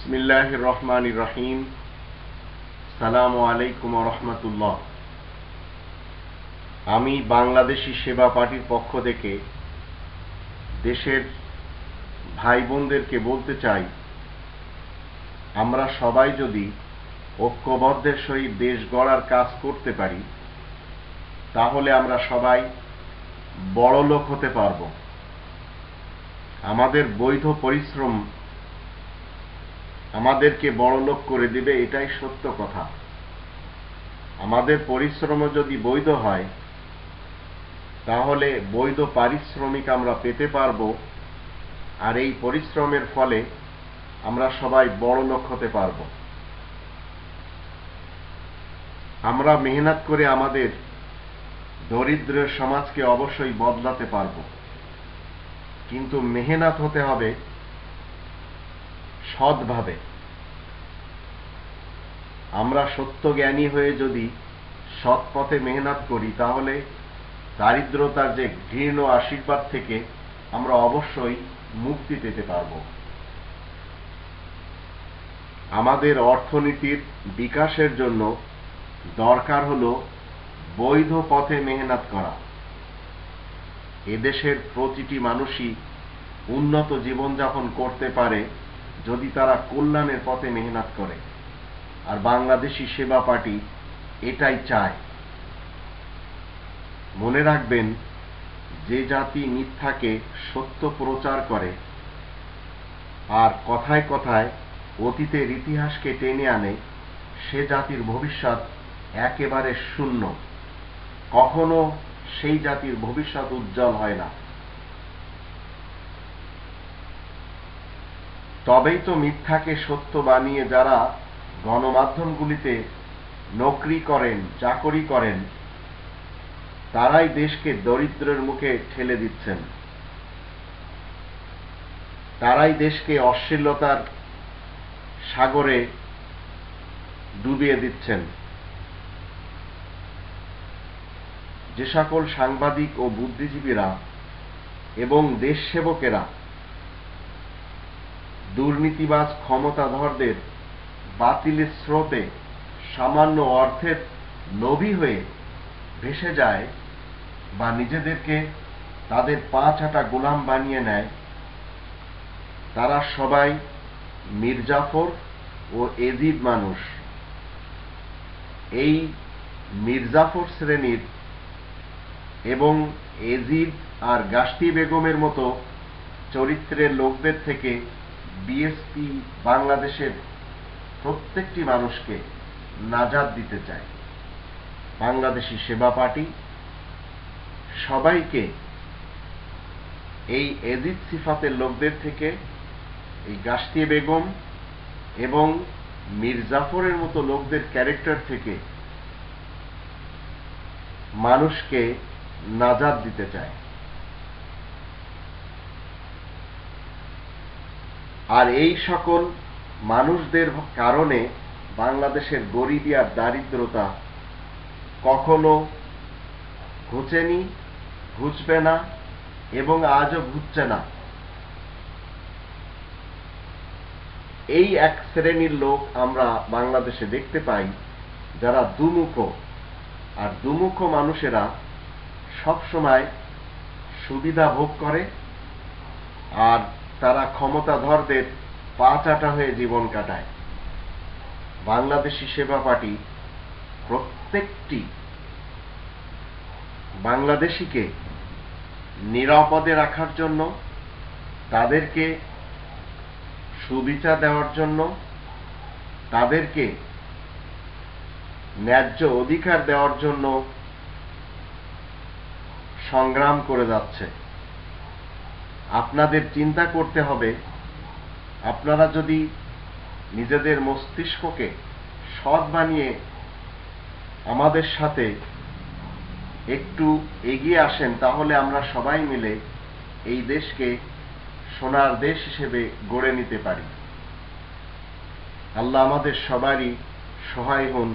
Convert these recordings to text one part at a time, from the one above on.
বিসমিল্লাহির রহমানির রহিম। আসসালামু আলাইকুম ওয়া রাহমাতুল্লাহ। আমি বাংলাদেশি সেবা পার্টির পক্ষ থেকে দেশের ভাই বোনদেরকে বলতে চাই, আমরা সবাই যদি ঐক্যবদ্ধের সহিত দেশ গড়ার কাজ করতে পারি, তাহলে আমরা সবাই বড়লোক হতে পারব। আমাদের বৈধ পরিশ্রম আমাদেরকে বড়লোক করে দেবে, এটাই সত্য কথা। আমাদের পরিশ্রমও যদি বৈধ হয়, তাহলে বৈধ পারিশ্রমিক আমরা পেতে পারব, আর এই পরিশ্রমের ফলে আমরা সবাই বড়লোক হতে পারব। আমরা মেহনত করে আমাদের দরিদ্র সমাজকে অবশ্যই বদলাতে পারব, কিন্তু মেহনত হতে হবে সৎভাবে। আমরা সত্য জ্ঞানী হয়ে যদি সৎ পথে মেহনত করি, তাহলে দারিদ্রতার যে ঘৃণ্য আশীর্বাদ থেকে আমরা অবশ্যই মুক্তি পেতে পারব। আমাদের অর্থনীতির বিকাশের জন্য দরকার হলো বৈধ পথে মেহনত করা। এদেশের প্রতিটি মানুষই উন্নত জীবনযাপন করতে পারে যদি তারা কল্যাণের পথে মেহনত করে, আর বাংলাদেশি সেবা পার্টি এটাই চায়। মনে রাখবেন, যে জাতি মিথ্যাকে সত্য প্রচার করে আর কথায় কথায় অতীতের ইতিহাসকে টেনে আনে, সে জাতির ভবিষ্যৎ একেবারে শূন্য। কখনো সেই জাতির ভবিষ্যৎ উজ্জ্বল হয় না। তবেই তো মিথ্যাকে সত্য বানিয়ে যারা গণমাধ্যমগুলিতে নকরি করেন, চাকরি করেন, তারাই দেশকে দরিদ্রের মুখে ঠেলে দিচ্ছেন। তারাই দেশকে অশ্লীলতার সাগরে ডুবিয়ে দিচ্ছেন। যে সকল সাংবাদিক ও বুদ্ধিজীবীরা এবং দেশসেবকেরা দুর্নীতিবাজ ক্ষমতাধরদের বাতিলের স্রোতে সামান্য অর্থের লোভী হয়ে ভেসে যায় বা নিজেদেরকে তাদের পা চাটা গোলাম বানিয়ে নেয়, তারা সবাই মির্জাফর ও এজিদ মানুষ। এই মির্জাফর শ্রেণীর এবং এজিদ আর গাশতি বেগমের মতো চরিত্রের লোকদের থেকে বিএসপি বাংলাদেশের প্রত্যেকটি মানুষকে নাজাত দিতে চায়। বাংলাদেশি সেবা পার্টি সবাইকে এই এজিদ সিফাতের লোকদের থেকে, এই গাশতি বেগম এবং মির্জাফরের মতো লোকদের ক্যারেক্টার থেকে মানুষকে নাজাত দিতে চায়। আর এই সকল মানুষদের কারণে বাংলাদেশের গরিবি আর দারিদ্রতা কখনো ঘুচেনি, ঘুচবে না এবং আজও ঘুচছে না। এই এক শ্রেণীর লোক আমরা বাংলাদেশে দেখতে পাই, যারা দুমুখ, আর দুমুখ মানুষেরা সবসময় সুবিধা ভোগ করে, আর তারা ক্ষমতাধরদের পা চাটা হয়ে জীবন কাটায়। বাংলাদেশি সেবা পার্টি প্রত্যেকটি বাংলাদেশিকে নিরাপদে রাখার জন্য, তাদেরকে সুবিচার দেওয়ার জন্য, তাদেরকে ন্যায্য অধিকার দেওয়ার জন্য সংগ্রাম করে যাচ্ছে। আপনাদের চিন্তা করতে হবে, আপনারা যদি নিজেদের মস্তিষ্ককে সৎ বানিয়ে আমাদের সাথে একটু এগিয়ে আসেন, তাহলে আমরা সবাই মিলে এই দেশকে সোনার দেশ হিসেবে গড়ে নিতে পারি। আল্লাহ আমাদের সবারই সহায় হন।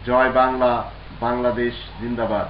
জয় বাংলা, বাংলাদেশ জিন্দাবাদ।